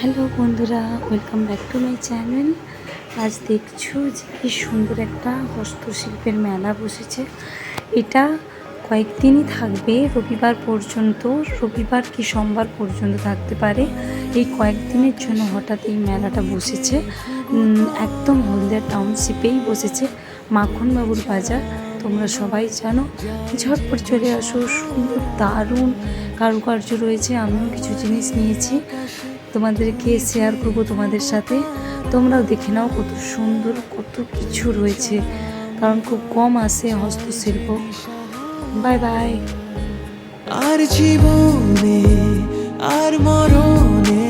Hello বন্ধুরা, welcome back to my channel. আজ দেখছো যে কি সুন্দর একটা হস্তশিল্পের মেলা বসেছে। এটা কয়েকদিনই থাকবে, রবিবার পর্যন্ত, রবিবার কি সোমবার পর্যন্ত থাকতে পারে। এই কয়েকদিনের জন্য হঠাৎ এই মেলাটা বসেছে। একদম হলদিয়া টাউনশিপেই বসেছে, মাখনবাবুর বাজার। তোমরা সবাই জানো, ঝটপট চলে আসো। সুন্দর দারুণ কারুকার্য রয়েছে। আমিও কিছু জিনিস নিয়েছি, তোমাদেরকে শেয়ার করব তোমাদের সাথে। তোমরাও দেখে নাও কত সুন্দর, কত কিছু রয়েছে, কারণ খুব কম আসে হস্তশিল্প। Bye bye. আর জীবনে আর মরণে